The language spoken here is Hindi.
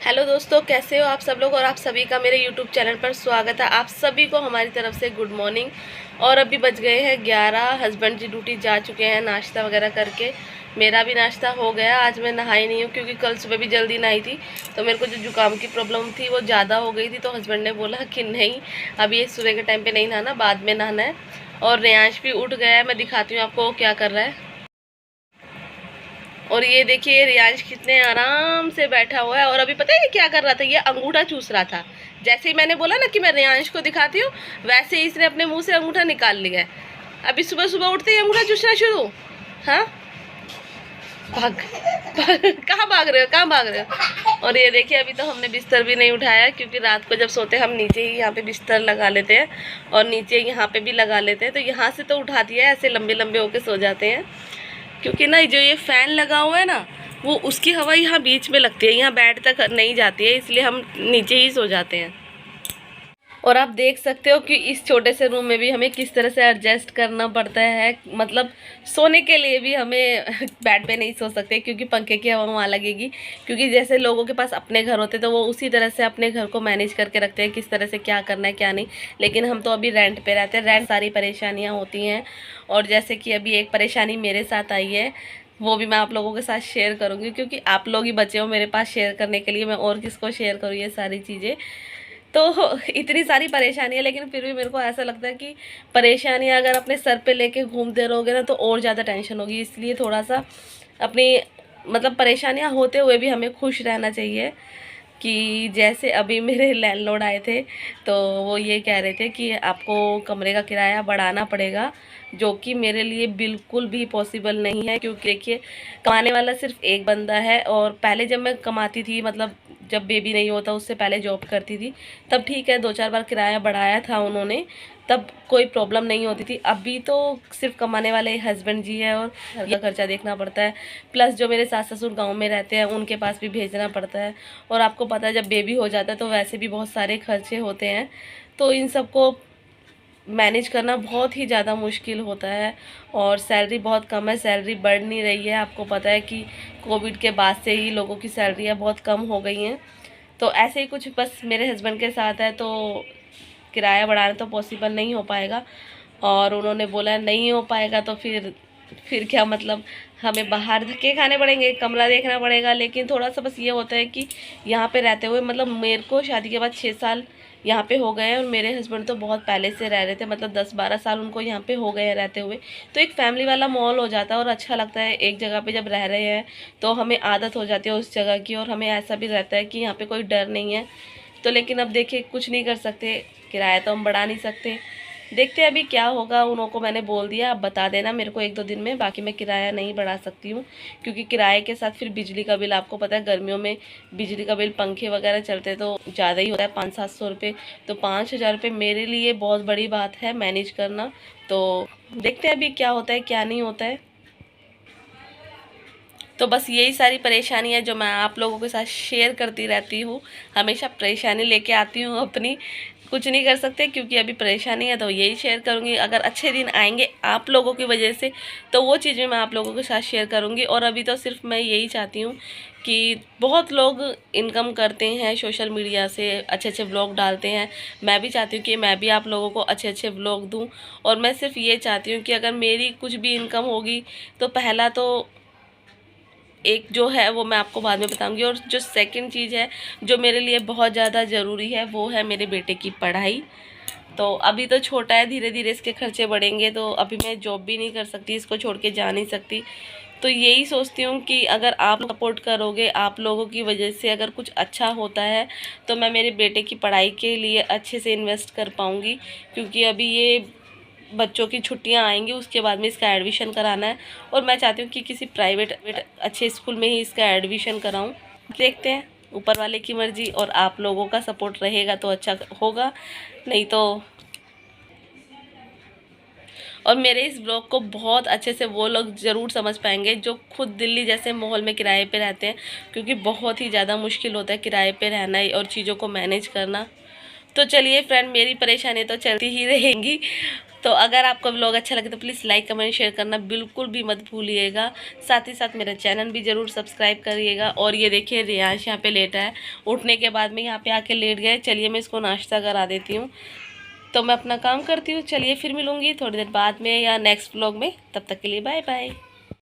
हेलो दोस्तों, कैसे हो आप सब लोग। और आप सभी का मेरे यूट्यूब चैनल पर स्वागत है। आप सभी को हमारी तरफ से गुड मॉर्निंग। और अभी बज गए हैं 11। हस्बैंड जी ड्यूटी जा चुके हैं नाश्ता वगैरह करके। मेरा भी नाश्ता हो गया। आज मैं नहाई नहीं हूँ क्योंकि कल सुबह भी जल्दी नहाई थी, तो मेरे को जो जुकाम की प्रॉब्लम थी वो ज़्यादा हो गई थी। तो हस्बैंड ने बोला कि नहीं, अभी ये सुबह के टाइम पर नहीं नहाना, बाद में नहाना है। और रेयांश भी उठ गया है। मैं दिखाती हूँ आपको क्या कर रहा है। और ये देखिए रियांश कितने आराम से बैठा हुआ है। और अभी पता है ये क्या कर रहा था, ये अंगूठा चूस रहा था। जैसे ही मैंने बोला ना कि मैं रियांश को दिखाती हूँ, वैसे ही इसने अपने मुंह से अंगूठा निकाल लिया है। अभी सुबह सुबह उठते ही अंगूठा चूसना शुरू। हाँ, भाग, कहाँ भाग रहे हो, कहाँ भाग रहे हो। और ये देखिए अभी तो हमने बिस्तर भी नहीं उठाया, क्योंकि रात को जब सोते हम नीचे ही यहाँ पे बिस्तर लगा लेते हैं और नीचे यहाँ पे भी लगा लेते हैं। तो यहाँ से तो उठा दिया है, ऐसे लंबे लंबे होके सो जाते हैं। क्योंकि ना जो ये फ़ैन लगा हुआ है ना, वो उसकी हवा यहाँ बीच में लगती है, यहाँ बेड तक नहीं जाती है, इसलिए हम नीचे ही सो जाते हैं। और आप देख सकते हो कि इस छोटे से रूम में भी हमें किस तरह से एडजस्ट करना पड़ता है। मतलब सोने के लिए भी हमें बेड पे नहीं सो सकते, क्योंकि पंखे की हवा वहाँ लगेगी। क्योंकि जैसे लोगों के पास अपने घर होते तो वो उसी तरह से अपने घर को मैनेज करके रखते हैं, किस तरह से क्या करना है क्या नहीं। लेकिन हम तो अभी रेंट पे रहते हैं, रेंट सारी परेशानियाँ होती हैं। और जैसे कि अभी एक परेशानी मेरे साथ आई है, वो भी मैं आप लोगों के साथ शेयर करूँगी, क्योंकि आप लोग ही बचे हो मेरे पास शेयर करने के लिए। मैं और किसको शेयर करूँ ये सारी चीज़ें। तो इतनी सारी परेशानियाँ, लेकिन फिर भी मेरे को ऐसा लगता है कि परेशानियाँ अगर अपने सर पे लेके घूमते रहोगे ना, तो और ज़्यादा टेंशन होगी। इसलिए थोड़ा सा अपनी मतलब परेशानियाँ होते हुए भी हमें खुश रहना चाहिए। कि जैसे अभी मेरे लैंडलॉर्ड आए थे, तो वो ये कह रहे थे कि आपको कमरे का किराया बढ़ाना पड़ेगा, जो कि मेरे लिए बिल्कुल भी पॉसिबल नहीं है। क्योंकि देखिए, कमाने वाला सिर्फ एक बंदा है। और पहले जब मैं कमाती थी, मतलब जब बेबी नहीं होता उससे पहले जॉब करती थी, तब ठीक है 2-4 बार किराया बढ़ाया था उन्होंने, तब कोई प्रॉब्लम नहीं होती थी। अभी तो सिर्फ कमाने वाले हस्बैंड जी है और घर का खर्चा देखना पड़ता है। प्लस जो मेरे सास ससुर गांव में रहते हैं, उनके पास भी भेजना पड़ता है। और आपको पता है जब बेबी हो जाता है तो वैसे भी बहुत सारे खर्चे होते हैं। तो इन सबको मैनेज करना बहुत ही ज़्यादा मुश्किल होता है। और सैलरी बहुत कम है, सैलरी बढ़ नहीं रही है। आपको पता है कि कोविड के बाद से ही लोगों की सैलरियाँ बहुत कम हो गई हैं। तो ऐसे ही कुछ बस मेरे हस्बैंड के साथ है, तो किराया बढ़ाना तो पॉसिबल नहीं हो पाएगा। और उन्होंने बोला नहीं हो पाएगा तो फिर क्या, मतलब हमें बाहर धक्के खाने पड़ेंगे, कमरा देखना पड़ेगा। लेकिन थोड़ा सा बस ये होता है कि यहाँ पे रहते हुए, मतलब मेरे को शादी के बाद 6 साल यहाँ पे हो गए हैं, और मेरे हस्बैंड तो बहुत पहले से रह रहे थे, मतलब 10-12 साल उनको यहाँ पे हो गए हैं रहते हुए। तो एक फैमिली वाला माहौल हो जाता है और अच्छा लगता है। एक जगह पे जब रह रहे हैं तो हमें आदत हो जाती है उस जगह की, और हमें ऐसा भी रहता है कि यहाँ पे कोई डर नहीं है। तो लेकिन अब देखिए, कुछ नहीं कर सकते, किराया तो हम बढ़ा नहीं सकते। देखते हैं अभी क्या होगा। उनको मैंने बोल दिया, अब बता देना मेरे को 1-2 दिन में, बाकी मैं किराया नहीं बढ़ा सकती हूँ। क्योंकि किराए के साथ फिर बिजली का बिल, आपको पता है गर्मियों में बिजली का बिल, पंखे वगैरह चलते तो ज़्यादा ही होता है, 500-700 रुपये। तो 5,000 रुपये मेरे लिए बहुत बड़ी बात है मैनेज करना। तो देखते हैं अभी क्या होता है क्या नहीं होता है। तो बस यही सारी परेशानी है जो मैं आप लोगों के साथ शेयर करती रहती हूँ। हमेशा परेशानी लेके आती हूँ अपनी, कुछ नहीं कर सकते क्योंकि अभी परेशानी है, तो यही शेयर करूँगी। अगर अच्छे दिन आएंगे आप लोगों की वजह से, तो वो चीज़ें मैं आप लोगों के साथ शेयर करूँगी। और अभी तो सिर्फ मैं यही चाहती हूँ कि बहुत लोग इनकम करते हैं सोशल मीडिया से, अच्छे अच्छे व्लॉग डालते हैं। मैं भी चाहती हूँ कि मैं भी आप लोगों को अच्छे अच्छे व्लॉग दूँ। और मैं सिर्फ ये चाहती हूँ कि अगर मेरी कुछ भी इनकम होगी, तो पहला तो एक जो है वो मैं आपको बाद में बताऊंगी। और जो सेकंड चीज़ है जो मेरे लिए बहुत ज़्यादा ज़रूरी है, वो है मेरे बेटे की पढ़ाई। तो अभी तो छोटा है, धीरे धीरे इसके खर्चे बढ़ेंगे, तो अभी मैं जॉब भी नहीं कर सकती, इसको छोड़ के जा नहीं सकती। तो यही सोचती हूँ कि अगर आप सपोर्ट करोगे, आप लोगों की वजह से अगर कुछ अच्छा होता है, तो मैं मेरे बेटे की पढ़ाई के लिए अच्छे से इन्वेस्ट कर पाऊँगी। क्योंकि अभी ये बच्चों की छुट्टियां आएंगी, उसके बाद में इसका एडमिशन कराना है। और मैं चाहती हूँ कि किसी प्राइवेट अच्छे स्कूल में ही इसका एडमिशन कराऊँ। देखते हैं, ऊपर वाले की मर्ज़ी। और आप लोगों का सपोर्ट रहेगा तो अच्छा होगा, नहीं तो। और मेरे इस ब्लॉग को बहुत अच्छे से वो लोग ज़रूर समझ पाएंगे जो खुद दिल्ली जैसे माहौल में किराए पे रहते हैं, क्योंकि बहुत ही ज़्यादा मुश्किल होता है किराए पे रहना और चीज़ों को मैनेज करना। तो चलिए फ्रेंड, मेरी परेशानी तो चलती ही रहेंगी। तो अगर आपको व्लॉग अच्छा लगे तो प्लीज़ लाइक कमेंट शेयर करना बिल्कुल भी मत भूलिएगा। साथ ही साथ मेरा चैनल भी ज़रूर सब्सक्राइब करिएगा। और ये देखिए रियांश यहाँ पे लेटा है, उठने के बाद में यहाँ पे आके लेट गए। चलिए मैं इसको नाश्ता करा देती हूँ, तो मैं अपना काम करती हूँ। चलिए फिर मिलूँगी थोड़ी देर बाद में या नेक्स्ट व्लॉग में। तब तक के लिए बाय बाय।